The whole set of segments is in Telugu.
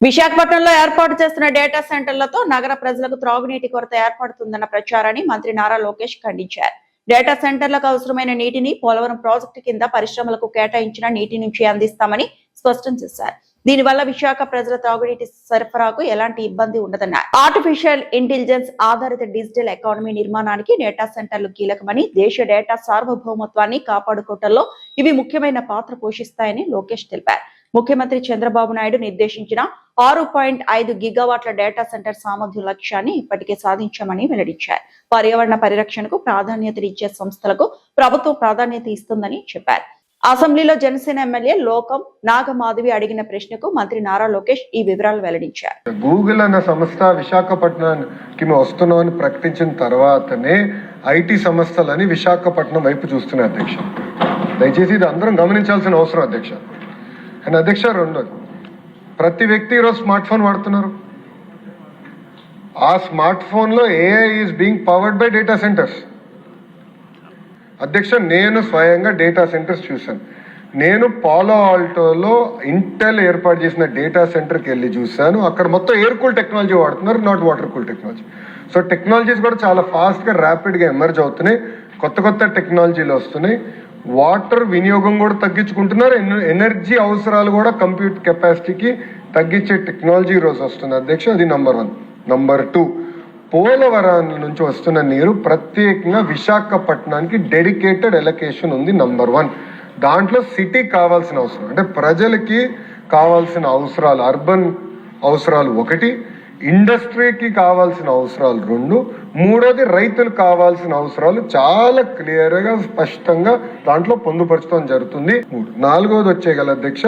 విశాఖపట్నంలో ఏర్పాటు చేస్తున్న డేటా సెంటర్లతో నగర ప్రజలకు త్రాగునీటి కొరత ఏర్పడుతుందన్న ప్రచారాన్ని మంత్రి నారా లోకేష్ ఖండించారు. డేటా సెంటర్లకు అవసరమైన నీటిని పోలవరం ప్రాజెక్టు కింద పరిశ్రమలకు కేటాయించిన నీటి నుంచి అందిస్తామని స్పష్టం చేశారు. దీనివల్ల విశాఖ ప్రజల త్రాగునీటి సరఫరాకు ఎలాంటి ఇబ్బంది ఉండదన్నారు. ఆర్టిఫిషియల్ ఇంటెలిజెన్స్ ఆధారిత డిజిటల్ ఎకానమీ నిర్మాణానికి డేటా సెంటర్లు కీలకమని, దేశ డేటా సార్వభౌమత్వాన్ని కాపాడుకోవడంలో ఇవి ముఖ్యమైన పాత్ర పోషిస్తాయని లోకేష్ తెలిపారు. ముఖ్యమంత్రి చంద్రబాబు నాయుడు నిర్దేశించిన 6.5 గిగావాట్ల డేటా సెంటర్ సామర్థ్య లక్ష్యాన్ని ఇప్పటికే సాధించామని వెల్లడించారు. పర్యావరణ పరిరక్షణకు ప్రాధాన్యతనిచ్చే సంస్థలకు ప్రభుత్వం ప్రాధాన్యత ఇస్తుందని చెప్పారు. అసెంబ్లీలో జనసేన ఎమ్మెల్యే లోకం నాగమాధవి అడిగిన ప్రశ్నకు మంత్రి నారా లోకేష్ ఈ వివరాలు వెల్లడించారు. గూగుల్ అన్న సంస్థ విశాఖపట్నానికి వస్తున్నామని ప్రకటించిన తర్వాతనే ఐటీ సంస్థలని విశాఖపట్నం వైపు చూస్తున్నాయి అధ్యక్ష. దయచేసి ఇది అందరం గమనించాల్సిన అవసరం అధ్యక్ష. అండ్ అధ్యక్ష, రెండోది, ప్రతి వ్యక్తి ఈరోజు స్మార్ట్ ఫోన్ వాడుతున్నారు. ఆ స్మార్ట్ ఫోన్ లో AI is being powered by data centres. అధ్యక్ష, నేను స్వయంగా డేటా సెంటర్స్ చూశాను. నేను పాలో ఆల్టోలో ఇంటెల్ ఏర్పాటు చేసిన డేటా సెంటర్కి వెళ్ళి చూశాను. అక్కడ మొత్తం ఎయిర్ కూల్ టెక్నాలజీ వాడుతున్నారు, not water cool technology. So technologies కూడా చాలా ఫాస్ట్గా ర్యాపిడ్గా ఎమర్జ్ అవుతున్నాయి. కొత్త కొత్త టెక్నాలజీలు వస్తున్నాయి. వాటర్ వినియోగం కూడా తగ్గించుకుంటున్నారు. ఎనర్జీ అవసరాలు కూడా కంప్యూటర్ కెపాసిటీకి తగ్గించే టెక్నాలజీ ఈరోజు వస్తుంది అధ్యక్ష. అది నంబర్ 1. నంబర్ 2, పోలవరం నుంచి వస్తున్న నీరు ప్రత్యేకంగా విశాఖపట్నానికి డెడికేటెడ్ ఎలకేషన్ ఉంది. నంబర్ 1. దాంట్లో సిటీ కావాల్సిన అవసరం అంటే ప్రజలకి కావాల్సిన అవసరాలు, అర్బన్ అవసరాలు 1, ఇండస్ట్రీకి కావాల్సిన అవసరాలు 2, మూడోది రైతులకు కావాల్సిన అవసరాలు చాలా క్లియర్గా స్పష్టంగా దాంట్లో పొందుపరచడం జరుగుతుంది. 4వది వచ్చేగల అధ్యక్ష,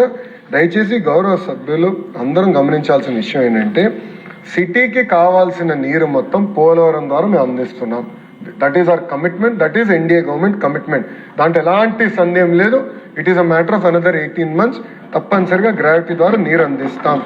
దయచేసి గౌరవ సభ్యులు అందరం గమనించాల్సిన విషయం ఏంటంటే, సిటీకి కావాల్సిన నీరు మొత్తం పోలవరం ద్వారా మేము అందిస్తున్నాం. That is our commitment, that is NDA government commitment. దాంట్లో ఎలాంటి సందేహం లేదు. It is a matter of another 18 months. తప్పనిసరిగా గ్రావిటీ ద్వారా నీరు అందిస్తాం.